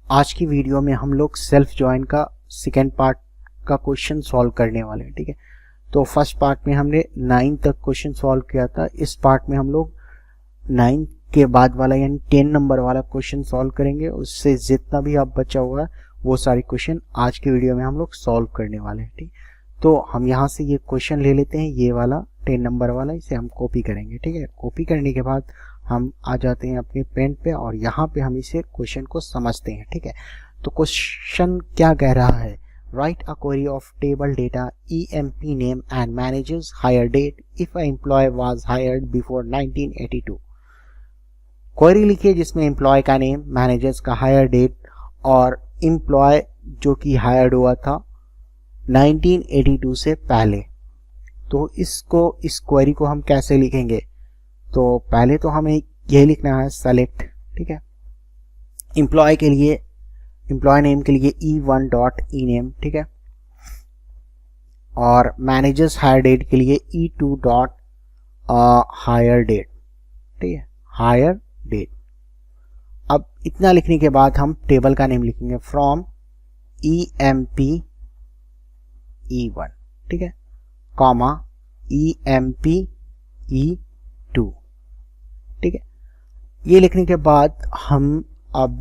आज की वीडियो में हम लोग सेल्फ ज्वाइन का सेकेंड पार्ट का क्वेश्चन सॉल्व करने वाले हैं। ठीक है, तो फर्स्ट पार्ट में हमने 9 तक क्वेश्चन सॉल्व किया था। इस पार्ट में हम लोग 9 के बाद वाला यानी 10 नंबर वाला क्वेश्चन सॉल्व करेंगे। उससे जितना भी आप बचा हुआ है वो सारे क्वेश्चन आज की वीडियो में हम लोग सॉल्व करने वाले हैं। ठीक, तो हम यहाँ से ये क्वेश्चन ले लेते हैं, ये वाला 10 नंबर वाला, इसे हम कॉपी करेंगे। ठीक है, कॉपी करने के बाद हम आ जाते हैं अपने पेन पे और यहाँ पे हम इसे क्वेश्चन को समझते हैं। ठीक है, तो क्वेश्चन क्या कह रहा है, write a query of table data EMP name and managers hire date if a employee was hired before 1982। Query लिखिए जिसमें एम्प्लॉय का नेम, मैनेजर्स का हायर डेट और एम्प्लॉय जो कि हायर्ड हुआ था 1982 से पहले। तो इस क्वेरी को हम कैसे लिखेंगे, तो पहले तो हमें यह लिखना है सेलेक्ट। ठीक है, एम्प्लॉय के लिए, एम्प्लॉय नेम के लिए E1.ename। ठीक है, और मैनेजर्स हायर डेट के लिए E2.hire date। ठीक है, हायर डेट। अब इतना लिखने के बाद हम टेबल का नेम लिखेंगे फ्रॉम EMP E1। ठीक है, कॉमा EMP E2। ठीक है, ये लिखने के बाद हम अब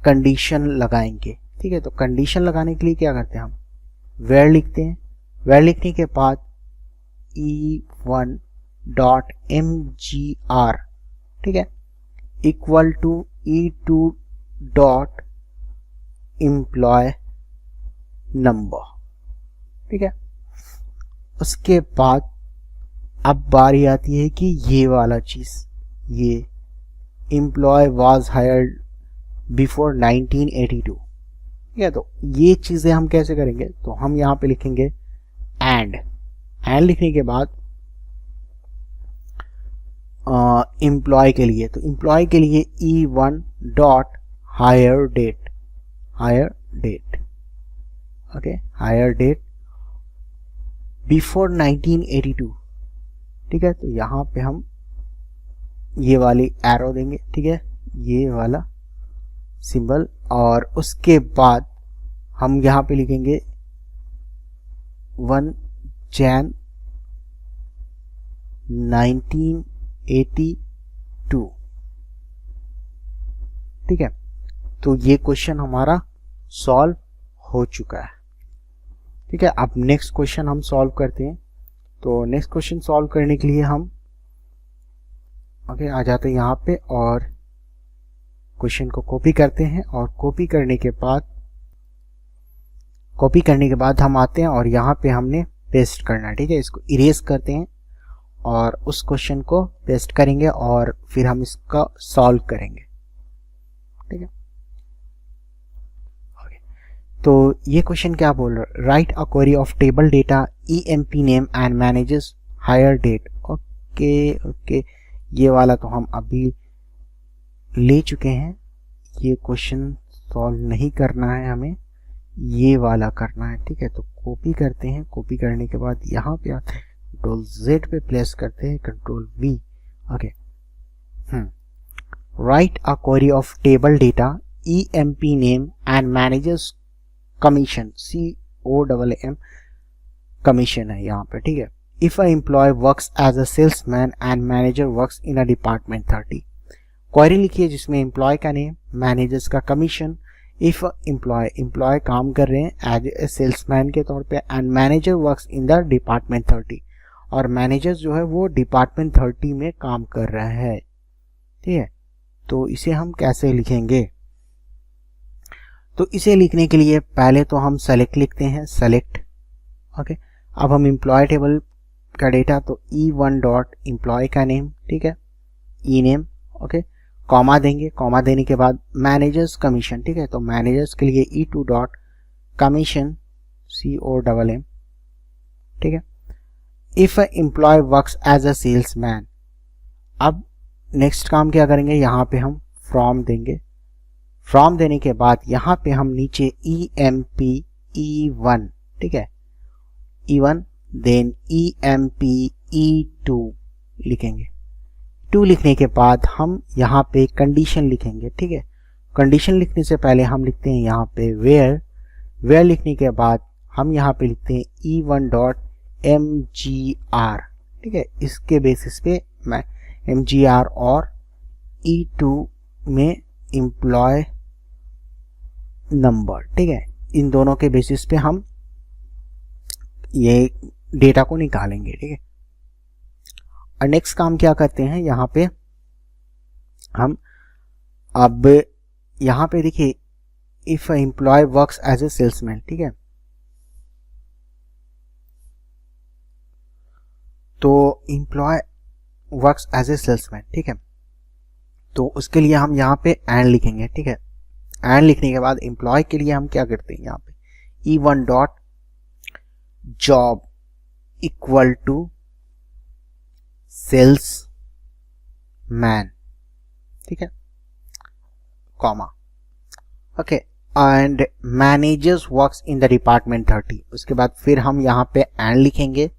कंडीशन लगाएंगे। ठीक है, तो कंडीशन लगाने के लिए क्या करते हैं, हम वेयर लिखते हैं। वेयर लिखने के बाद E1.mgr, ठीक है, इक्वल टू E2.employ नंबर। ठीक है, उसके बाद अब बारी आती है कि ये वाला चीज, ये एम्प्लॉय वाज हायर्ड बिफोर 1982। ठीक है, तो ये चीजें हम कैसे करेंगे, तो हम यहाँ पे लिखेंगे एंड लिखने के बाद एम्प्लॉय के लिए, तो एम्प्लॉय के लिए E1.hire date, okay, hire date before 1982। ठीक है, तो यहाँ पे हम ये वाली एरो देंगे। ठीक है, ये वाला सिंबल, और उसके बाद हम यहाँ पे लिखेंगे 1 Jan 1982। ठीक है, तो ये क्वेश्चन हमारा सॉल्व हो चुका है। ठीक है, अब नेक्स्ट क्वेश्चन हम सॉल्व करते हैं। तो नेक्स्ट क्वेश्चन सॉल्व करने के लिए हम आ जाते हैं यहाँ पे और क्वेश्चन को कॉपी करते हैं, और कॉपी करने के बाद हम आते हैं और यहाँ पे हमने पेस्ट करना है। ठीक है, इसको इरेज करते हैं और उस क्वेश्चन को पेस्ट करेंगे और फिर हम इसका सॉल्व करेंगे। ठीक है, तो ये क्वेश्चन क्या बोल रहा है, write a query of table data EMP name and managers hire date. Okay, ये वाला तो हम अभी ले चुके हैं, ये क्वेश्चन सॉल्व नहीं करना है, हमें ये वाला करना है। ठीक है, तो कॉपी करते हैं, कॉपी करने के बाद यहाँ पे आते हैं, कंट्रोल Z पे प्लेस करते हैं, control V। Okay, write a query of table data EMP name and managers commission, COMM commission है यहाँ पे। ठीक है, if a employee works as a salesman and manager works in a department 30। Query लिखिए जिसमें employee का name, managers का commission, if employee काम कर रहे हैं एज ए सेल्समैन के तौर पे and manager works in the department 30, और मैनेजर जो है वो डिपार्टमेंट 30 में काम कर रहा है। ठीक है, तो इसे हम कैसे लिखेंगे, तो इसे लिखने के लिए पहले तो हम सेलेक्ट लिखते हैं, सेलेक्ट। ओके, अब हम एम्प्लॉय टेबल का डेटा, तो E1.employ का नेम, ठीक है, E-name। ओके, कॉमा देंगे, कॉमा देने के बाद मैनेजर्स कमीशन। ठीक है, तो मैनेजर्स के लिए E2.commission, COMM। ठीक है, if a employee works as a salesman. अब नेक्स्ट काम क्या करेंगे, यहाँ पे हम फ्रॉम देंगे, फ्रॉम देने के बाद यहाँ पे हम नीचे EMP E1, ठीक है, E1 देन EMP E2 लिखेंगे। 2 लिखने के बाद हम यहाँ पे कंडीशन लिखेंगे। ठीक है, कंडीशन लिखने से पहले हम लिखते हैं यहाँ पे वेयर लिखने के बाद हम यहाँ पे लिखते हैं e1 डॉट mgr, ठीक है। इसके बेसिस पे मैं mgr और e2 में एम्प्लॉय नंबर, ठीक है, इन दोनों के बेसिस पे हम ये डेटा को निकालेंगे, ठीक है। और नेक्स्ट काम क्या करते हैं, यहाँ पे हम अब यहाँ पे देखिए if employee works as a salesman, ठीक है, तो employee works as a salesman, ठीक है, तो उसके लिए हम यहाँ पे एंड लिखेंगे, ठीक है। एंड लिखने के बाद एम्प्लॉय के लिए हम क्या करते हैं, यहाँ पे e1 dot job equal to salesman, ठीक है, comma, okay, and managers works in the department 30। उसके बाद फिर हम यहाँ पे एंड लिखेंगे।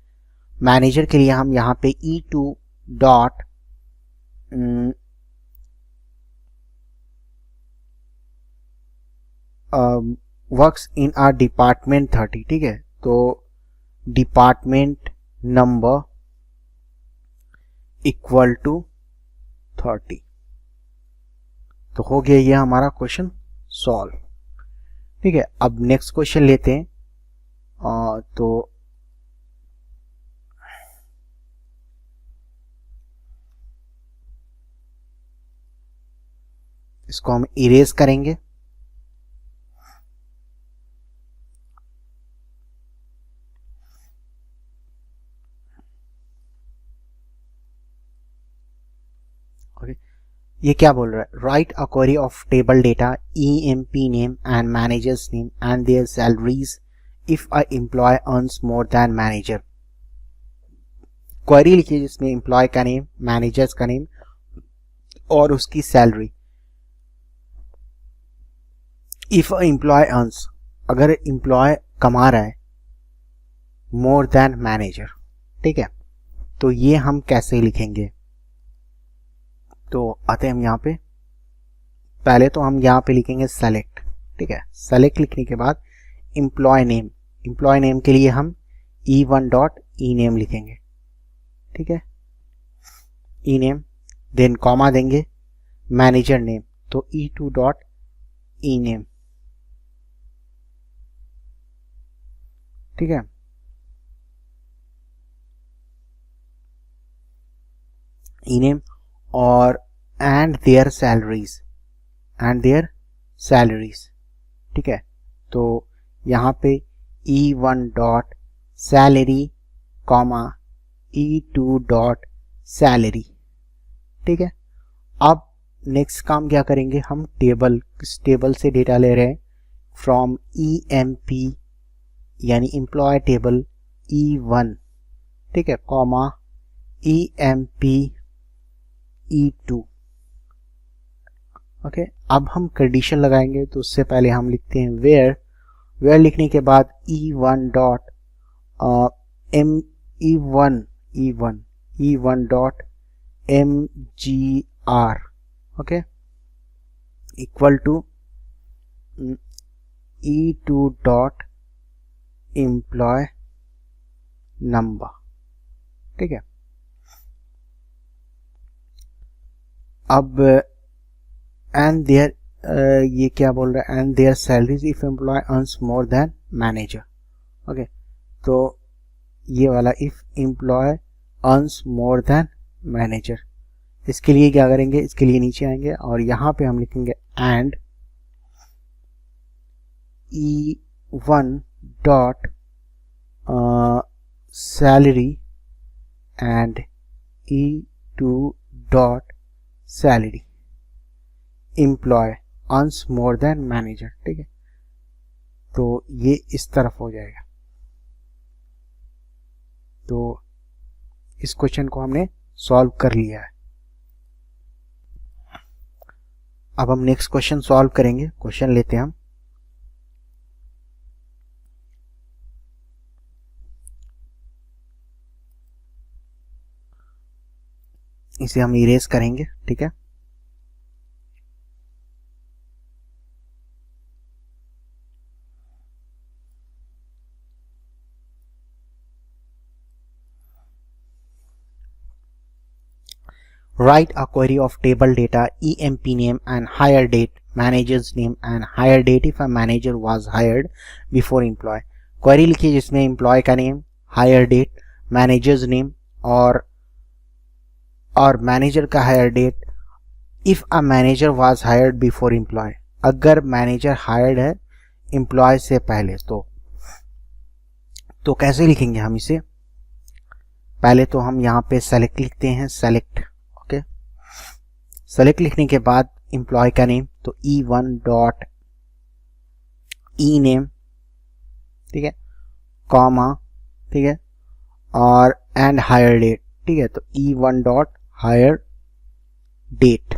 मैनेजर के लिए हम यहाँ पे e2 dot works in are department 30, ठीक है, तो डिपार्टमेंट नंबर इक्वल टू 30। तो हो गया ये हमारा क्वेश्चन सॉल्व, ठीक है। अब नेक्स्ट क्वेश्चन लेते हैं। तो इसको हम इरेज करेंगे। ये क्या बोल रहा है, write a query of table data EMP name and managers name and their salaries if a employee earns more than manager. Query लिखिए जिसमें एम्प्लॉय का नेम, मैनेजर्स का नेम और उसकी salary. If a employee earns, अगर employee कमा रहा है मोर देन मैनेजर, ठीक है, तो ये हम कैसे लिखेंगे। तो आते हैं हम यहाँ पे, पहले तो हम यहाँ पे लिखेंगे सेलेक्ट, ठीक है। सेलेक्ट लिखने के बाद एम्प्लॉय नेम के लिए हम e1 डॉट ई नेम लिखेंगे, ठीक है, ई नेम, देन कॉमा देंगे, मैनेजर नेम तो e2 डॉट ई नेम, ठीक है। ई नेम और एंड देयर सैलरीज, ठीक है, तो यहाँ पे e1 dot salary comma e2 dot salary, ठीक है। अब नेक्स्ट काम क्या करेंगे, हम किस टेबल से डेटा ले रहे हैं, फ्रॉम EMP यानी एम्प्लॉय टेबल E1, ठीक है, कॉमा EMP E2, ओके। अब हम कंडीशन लगाएंगे, तो उससे पहले हम लिखते हैं वेयर लिखने के बाद E1 dot E1 dot mgr, okay, equal to E2 dot employee number, ठीक है। अब एंड देयर ये क्या बोल रहा है, and their salaries if employee earns more than manager, okay, तो ये वाला if employee earns more than manager, इसके लिए क्या करेंगे, इसके लिए नीचे आएंगे और यहाँ पे हम लिखेंगे and E1 dot salary and E2 dot salary employee earns more than manager, ठीक है। तो ये इस तरफ हो जाएगा। तो इस क्वेश्चन को हमने सॉल्व कर लिया है। अब हम नेक्स्ट क्वेश्चन सॉल्व करेंगे। क्वेश्चन लेते हैं हम, इसे हम इरेज करेंगे, ठीक है। write a query of table data, EMP name and hire date, manager's name and hire date if a manager was hired before employee. Query लिखिए जिसमें एम्प्लॉय का name, hire date, managers name और manager का hire date if a manager was hired before employee, अगर manager hired है employee से पहले। तो कैसे लिखेंगे हम इसे? पहले तो हम यहाँ पे सेलेक्ट लिखते हैं, सेलेक्ट। ओके, सेलेक्ट लिखने के बाद एम्प्लॉय का नेम, तो E1 डॉट ई नेम, ठीक है, कॉमा, ठीक है, और एंड हायर डेट, ठीक है, तो E1 डॉट हायर डेट,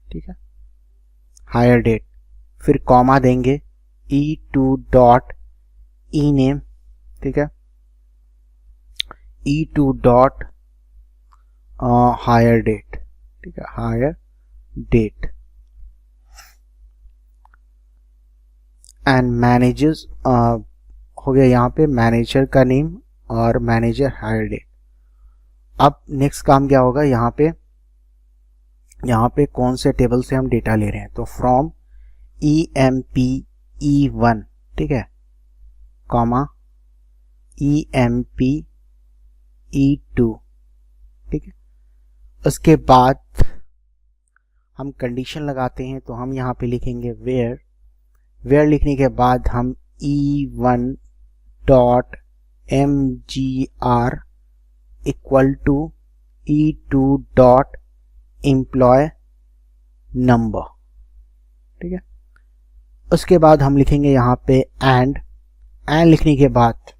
ठीक है, हायर डेट, फिर कॉमा देंगे E2 डॉट ई नेम, ठीक है, E2 डॉट हायर डेट, ठीक है, हायर डेट एंड मैनेजर्स हो गया यहाँ पे मैनेजर का नेम और मैनेजर हायर डेट। अब नेक्स्ट काम क्या होगा, यहाँ पे कौन से टेबल से हम डेटा ले रहे हैं, तो फ्रॉम EMP E1, ठीक है, कॉमा EMP E2, ठीक है। उसके बाद हम कंडीशन लगाते हैं, तो हम यहाँ पे लिखेंगे वेयर लिखने के बाद हम E1 dot mgr equal to E2 dot employee number, ठीक है। उसके बाद हम लिखेंगे यहाँ पे एंड लिखने के बाद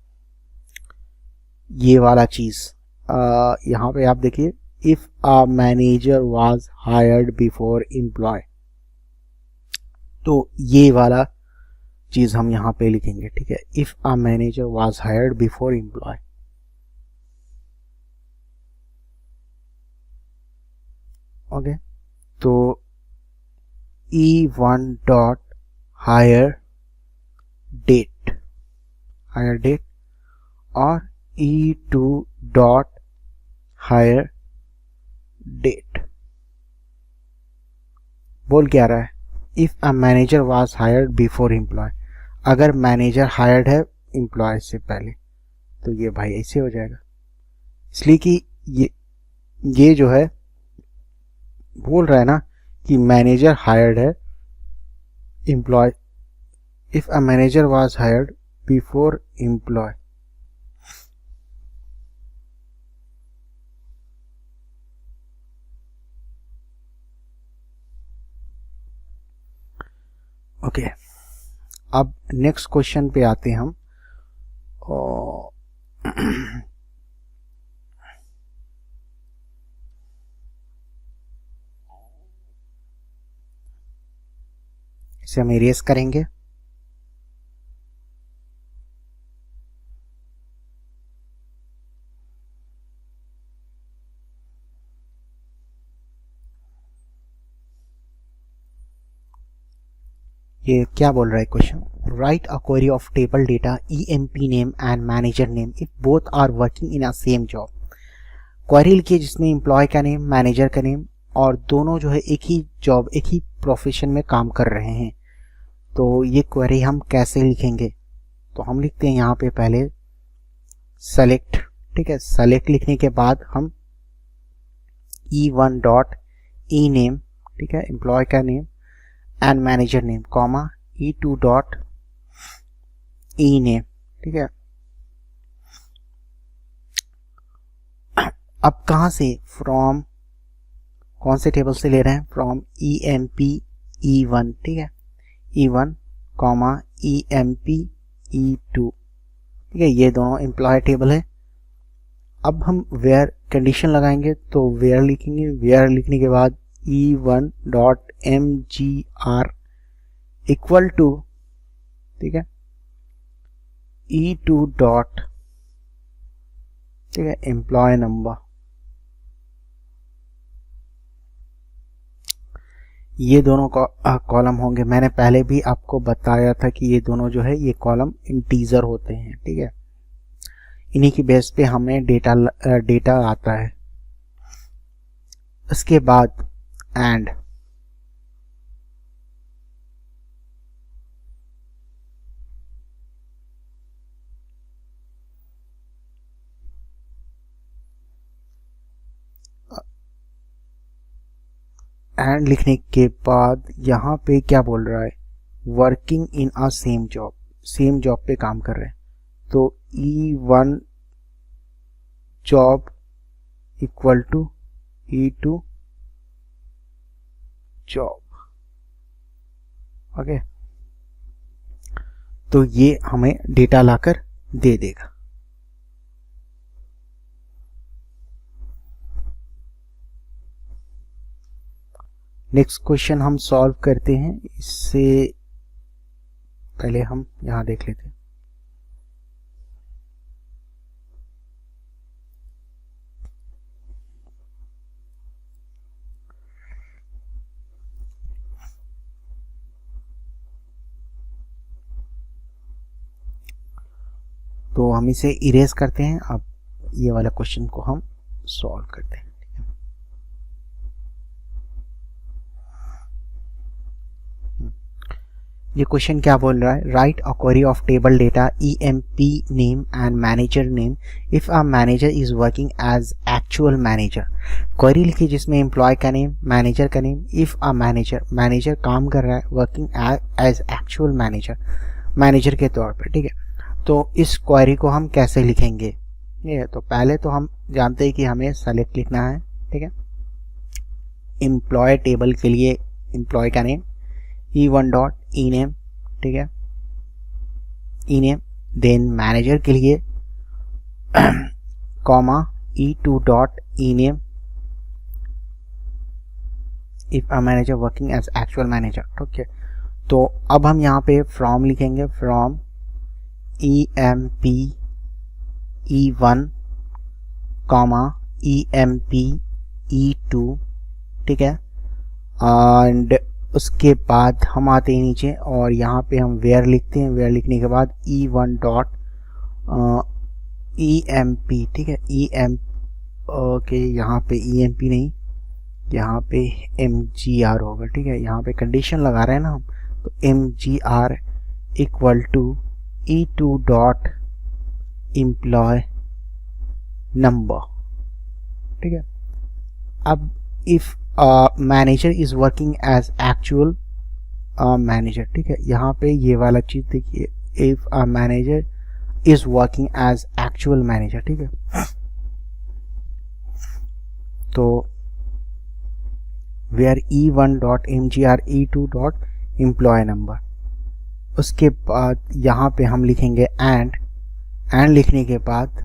ये वाला चीज यहाँ पे आप देखिए, if a manager was hired before employee, तो ये वाला चीज हम यहाँ पे लिखेंगे, ठीक है, if a manager was hired before employee. Okay, तो E1 डॉट हायर डेट और E2 डॉट हायर डेट बोल क्या रहा है, if a manager was hired before employee, अगर मैनेजर हायर्ड है एम्प्लॉय से पहले, तो ये भाई ऐसे हो जाएगा, इसलिए कि ये जो है बोल रहा है ना कि मैनेजर हायर्ड है employee, if a manager was hired before employee. Okay, अब नेक्स्ट क्वेश्चन पे आते हैं हम। इसे हम इरेज करेंगे। ये क्या बोल रहा है question, write a query of table data EMP name and manager name if both are working in a same job. Query लिखिए जिसमें एम्प्लॉय का नेम, मैनेजर का नेम और दोनों जो है एक ही जॉब, एक ही प्रोफेशन में काम कर रहे हैं। तो ये क्वेरी हम कैसे लिखेंगे, तो हम लिखते हैं यहाँ पे पहले सेलेक्ट, ठीक है, सेलेक्ट लिखने के बाद हम E1 डॉट ई नेम, ठीक है, एम्प्लॉय का name and manager name, comma E2 dot E name, ठीक है। अब कहां से, फ्रॉम कौन से टेबल से ले रहे हैं, फ्रॉम EMP E1, ठीक है, E1 कॉमा EMP E2, ठीक है, ये दोनों एम्प्लॉय टेबल है। अब हम वेयर कंडीशन लगाएंगे, तो वेयर लिखेंगे, वेयर लिखने के बाद E1 dot mgr equal to, ठीक है, E2 डॉट, ठीक है, एम्प्लॉय नंबर। ये दोनों कॉलम होंगे, मैंने पहले भी आपको बताया था कि ये दोनों जो है ये कॉलम इंटीजर होते हैं, ठीक है, इन्हीं की बेस पे हमें डेटा आता है। उसके बाद एंड लिखने के बाद यहाँ पे क्या बोल रहा है, working in a same job, same job पे काम कर रहे हैं, तो E1 job equal to E2 job. Okay, तो ये हमें डेटा लाकर दे देगा। नेक्स्ट क्वेश्चन हम सॉल्व करते हैं, इससे पहले हम यहां देख लेते हैं। तो हम इसे इरेज करते हैं। अब ये वाला क्वेश्चन को हम सॉल्व करते हैं। ये क्वेश्चन क्या बोल रहा है, write a query of table data EMP name and manager name if a manager is working as actual manager. Query लिखी जिसमें एम्प्लॉय का नेम, मैनेजर का नेम, इफ अ मैनेजर काम कर रहा है वर्किंग एज एक्चुअल मैनेजर के तौर पर। ठीक है, तो इस क्वेरी को हम कैसे लिखेंगे, ये तो पहले तो हम जानते हैं कि हमें सेलेक्ट लिखना है। ठीक है, एम्प्लॉय टेबल के लिए एम्प्लॉय का name E1 dot E name, ठीक है, E नेम, देन मैनेजर के लिए comma E2 dot E name if a manager working as actual manager. ठीक है, तो अब हम यहाँ पे फ्रॉम लिखेंगे, from EMP E1 comma EMP E2। ठीक है, एंड उसके बाद हम आते हैं नीचे और यहाँ पे हम वेयर लिखते हैं। वेयर लिखने के बाद E1 डॉट EMP। ठीक है, ओके, यहाँ पे EMP नहीं, यहाँ पे MGR होगा। ठीक है, यहाँ पे कंडीशन लगा रहे हैं ना हम, तो MGR equal to E2 dot employee number. ठीक है, अब if manager is working as actual manager. ठीक है, यहाँ पे ये वाला चीज देखिए, if a manager is working as actual manager. ठीक है, तो where E1 dot MGR E2 dot employee number. उसके बाद यहाँ पे हम लिखेंगे एंड लिखने के बाद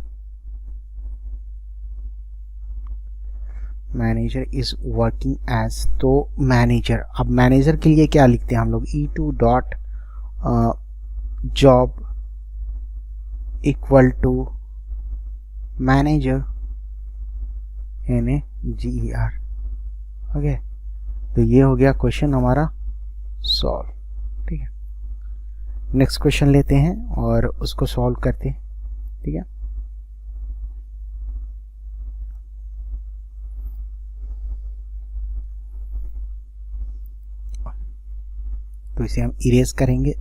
मैनेजर इज वर्किंग एज, तो मैनेजर, अब मैनेजर के लिए क्या लिखते हैं हम लोग, E2 dot job equal to manager NAGER। Okay, तो ये हो गया क्वेश्चन हमारा सॉल्व। ठीक है, नेक्स्ट क्वेश्चन लेते हैं और उसको सॉल्व करते हैं। ठीक है, तो इसे हम इरेज करेंगे।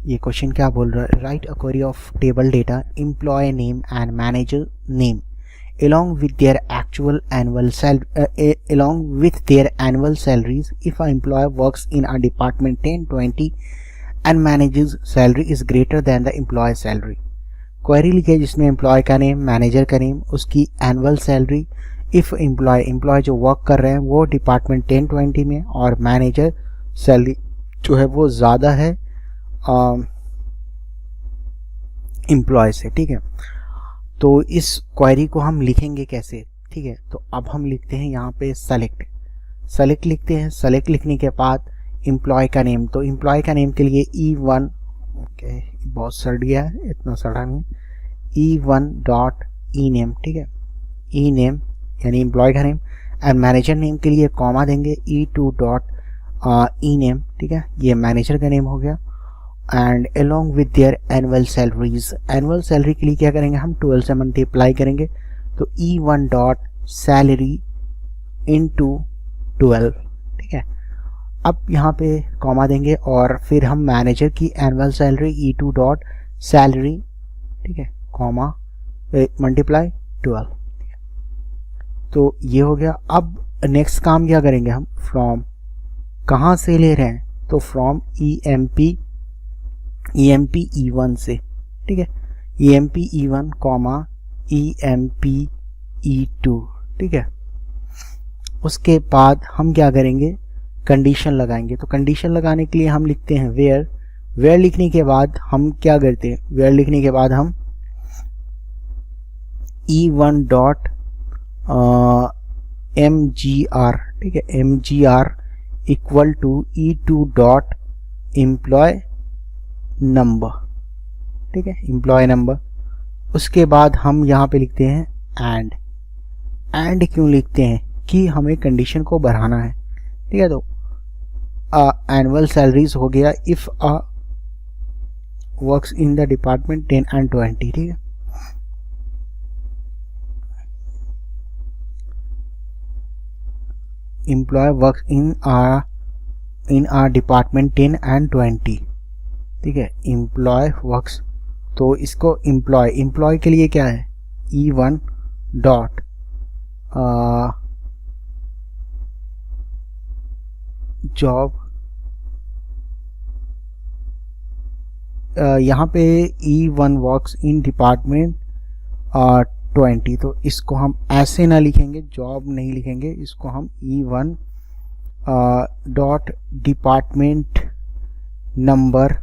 ये क्वेश्चन क्या बोल रहा है, write a query of table data employee name and manager name along with their actual annual salaries if an employee works in a department 10-20 and manager's salary is greater than the employee's salary। Query लिखे जिसमें employee का name, manager का name, उसकी annual salary, if employ जो work कर रहे हैं वो डिपार्टमेंट 10-20 में और मैनेजर सैलरी जो है वो ज़्यादा है एम्प्लॉय से। ठीक है, तो इस क्वेरी को हम लिखेंगे कैसे। ठीक है, तो अब हम लिखते हैं यहाँ पे सेलेक्ट लिखते हैं। सेलेक्ट लिखने के बाद एम्प्लॉय का नेम, तो एम्प्लॉय का नेम के लिए E1, ओके बहुत सड़ गया है, इतना सड़ा नहीं, E1 डॉट E नेम। ठीक है, E नेम यानी एम्प्लॉय का नेम, एंड मैनेजर नेम के लिए कॉमा देंगे E2 डॉट E नेम। ठीक है, ये मैनेजर का नेम हो गया। And along with their annual salaries, annual salary के लिए क्या करेंगे हम 12 से मल्टीप्लाई करेंगे, तो E1 डॉट सैलरी इंटू 12, ठीक है। अब यहाँ पे कॉमा देंगे और फिर हम मैनेजर की annual salary E2 dot salary, ठीक है, कॉमा मल्टीप्लाई 12, ठीक है। तो ये हो गया। अब नेक्स्ट काम क्या करेंगे हम, फ्रॉम कहाँ से ले रहे हैं, तो फ्रॉम EMP E1 से, ठीक है, EMP E1 comma EMP E2, ठीक है। उसके बाद हम क्या करेंगे, कंडीशन लगाएंगे। तो कंडीशन लगाने के लिए हम लिखते हैं वेयर लिखने के बाद हम क्या करते हैं, वेयर लिखने के बाद हम E1 डॉट MGR, ठीक है, MGR equal to E2 dot employee number, ठीक है, एम्प्लॉय नंबर। उसके बाद हम यहाँ पे लिखते हैं एंड क्यों लिखते हैं, कि हमें कंडीशन को बढ़ाना है, ठीक है। तो एनुअल सैलरीज हो गया if works in the department 10 and 20, ठीक है। Employee works in are department 10 and 20, ठीक है। एम्प्लॉय वर्क्स, तो इसको एम्प्लॉय के लिए क्या है, E1 डॉट जॉब, यहाँ पे E1 वर्क्स इन डिपार्टमेंट 20, तो इसको हम ऐसे ना लिखेंगे, जॉब नहीं लिखेंगे, इसको हम E1 डॉट डिपार्टमेंट नंबर।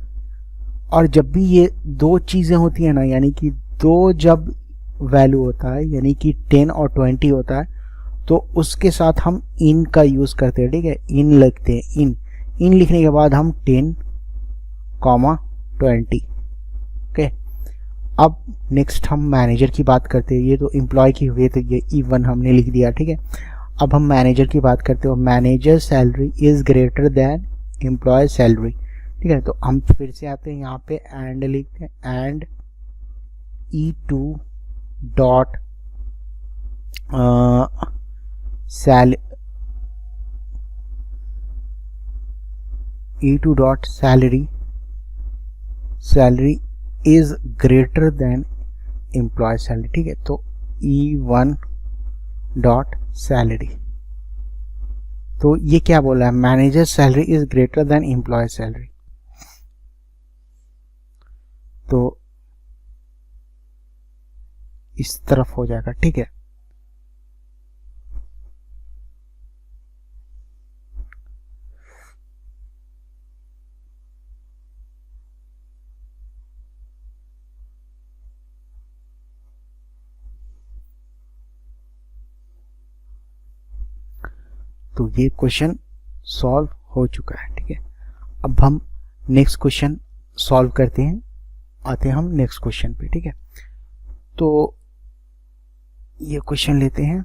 और जब भी ये दो चीज़ें होती हैं ना, यानी कि दो जब वैल्यू होता है, यानी कि 10 और 20 होता है, तो उसके साथ हम इन का यूज़ करते हैं, ठीक है, इन लिखते हैं, इन लिखने के बाद हम 10, 20, ओके। अब नेक्स्ट हम मैनेजर की बात करते हैं। ये तो एम्प्लॉय की हुई है, तो ये E1 हमने लिख दिया, ठीक है। अब हम मैनेजर की बात करते हो, manager salary is greater than employee salary, ठीक है। तो हम फिर से आते हैं यहाँ पे एंड लिखते हैं, and E2 dot E2 dot salary is greater than employee salary, ठीक है। तो E1 डॉट सैलरी, तो ये क्या बोला है, manager salary is greater than employee salary. तो इस तरफ हो जाएगा, ठीक है। तो ये क्वेश्चन सॉल्व हो चुका है, ठीक है। अब हम नेक्स्ट क्वेश्चन सॉल्व करते हैं, आते हैं हम नेक्स्ट क्वेश्चन पे, ठीक है। तो ये क्वेश्चन लेते हैं,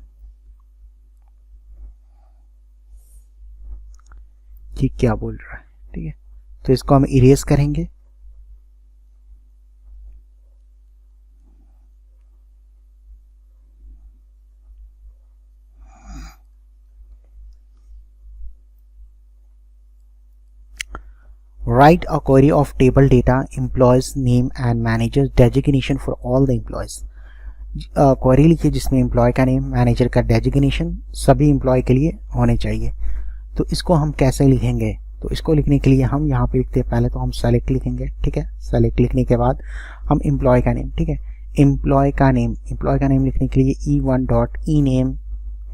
ये क्या बोल रहा है, ठीक है। तो इसको हम इरेज करेंगे, write a query of table data, employees name and manager's designation for all the employees। Query लिखिए जिसमें एम्प्लॉय का नेम, मैनेजर का डेजिग्नेशन सभी एम्प्लॉय के लिए होने चाहिए। तो इसको हम कैसे लिखेंगे, तो इसको लिखने के लिए हम यहाँ पे लिखते हैं, पहले तो हम सेलेक्ट लिखेंगे, ठीक है। सेलेक्ट लिखने के बाद हम एम्प्लॉय का नेम, ठीक है, एम्प्लॉय का नेम लिखने के लिए E1 डॉट ई नेम,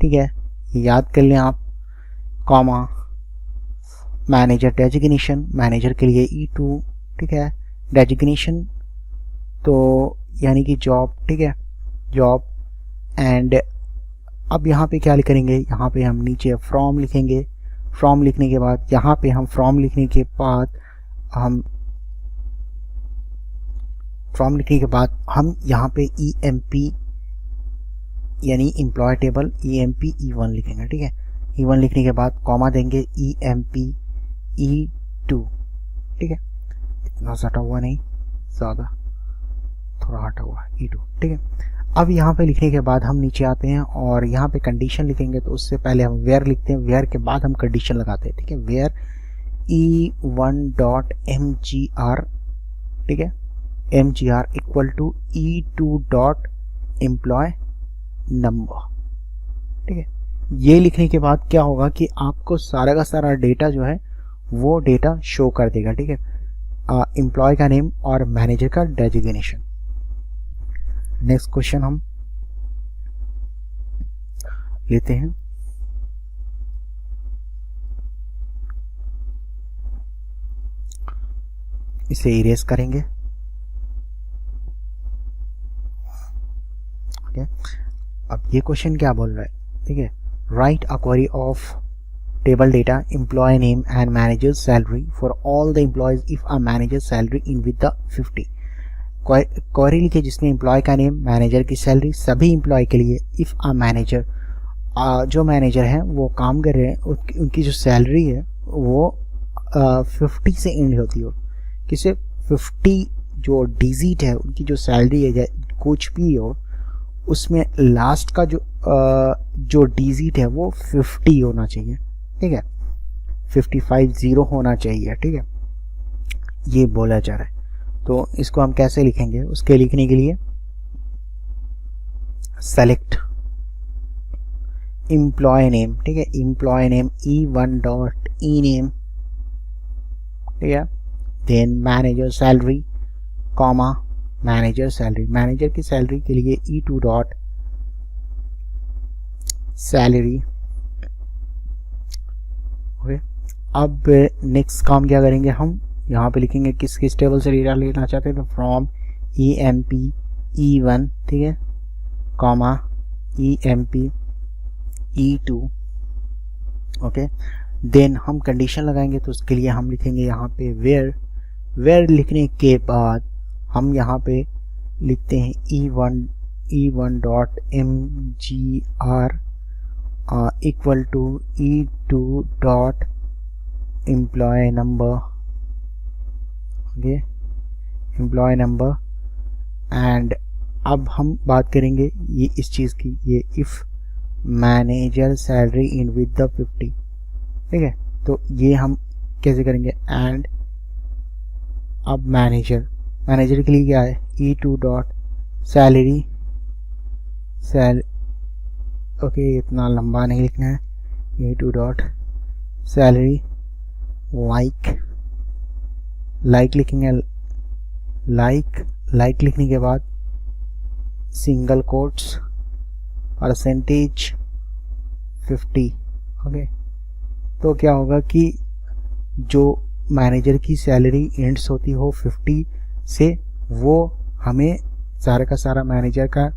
ठीक है, याद कर लें आप, कॉमा मैनेजर डेजिग्नेशन, मैनेजर के लिए E2, ठीक है, डेजिग्नेशन तो यानी कि जॉब, ठीक है, जॉब। एंड अब यहाँ पे क्या करेंगे, यहाँ पे हम नीचे फ्रॉम लिखेंगे, फ्रॉम लिखने के बाद यहाँ पे हम फ्रॉम लिखने के बाद यहाँ पे EMP यानी एम्प्लॉय टेबल EMP E1 लिखेंगे, ठीक है। E1 लिखने के बाद कॉमा देंगे EMP E2, ठीक है। इतना हटा हुआ नहीं, ज़्यादा थोड़ा हटा हुआ E2, ठीक है। अब यहाँ पे लिखने के बाद हम नीचे आते हैं और यहाँ पे कंडीशन लिखेंगे, तो उससे पहले हम वेयर लिखते हैं, वेयर के बाद हम कंडीशन लगाते हैं, ठीक है। वेयर E1.mgr, ठीक है, mgr इक्वल टू E2.एम्प्लॉय नंबर, ठीक है। ये लिखने के बाद क्या होगा कि आपको सारा का सारा डेटा जो है वो डेटा शो कर देगा, ठीक है। एम्प्लॉय का नेम और मैनेजर का डेजिग्नेशन। नेक्स्ट क्वेश्चन हम लेते हैं। इसे इरेज करेंगे, ओके। अब ये क्वेश्चन क्या बोल रहा है, ठीक है। Write a query of table data employee name and manager salary for all the employees if a manager salary in with the 50। Query लिखे जिसमें एम्प्लॉय का नेम, मैनेजर की सैलरी सभी एम्प्लॉय के लिए, इफ अ मैनेजर, जो manager हैं वो काम कर रहे हैं, उनकी जो सैलरी है वो 50 से एंड होती हो, किसे 50 जो डिजिट है उनकी जो सैलरी है कुछ भी हो, उसमें लास्ट का जो डिजिट है वो 50 होना चाहिए, ठीक है, 55 होना चाहिए, ठीक है। ये बोला जा रहा है, तो इसको हम कैसे लिखेंगे, उसके लिखने के लिए सेलेक्ट एम्प्लॉय नेम, ठीक है, एम्प्लॉय नेम E1.ename, ठीक है। Then manager salary comma manager salary, manager की सैलरी के लिए E2.salary, ओके। अब नेक्स्ट काम क्या करेंगे, हम यहाँ पे लिखेंगे किस किस टेबल से डेटा लेना चाहते हैं, तो फ्रॉम EMP E1, ठीक है, comma EMP E2, okay. Then हम कंडीशन लगाएंगे, तो उसके लिए हम लिखेंगे यहाँ पे वेयर लिखने के बाद हम यहाँ पे लिखते हैं E1.mgr इक्वल टू E2.एम्प्लॉय number, okay, employee number. And अब हम बात करेंगे ये इस चीज़ की, ये if manager salary in with the 50, ठीक है। तो ये हम कैसे करेंगे, एंड अब मैनेजर के लिए क्या है, E2.salary, ओके, इतना लंबा नहीं लिखना है, E2.salary लाइक लिखेंगे, लाइक लिखने के बाद सिंगल कोट्स परसेंटेज 50, ओके। तो क्या होगा कि जो मैनेजर की सैलरी एंड्स होती हो 50 से, वो हमें सारा का सारा मैनेजर का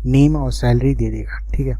नेम और सैलरी दे देगा, ठीक है।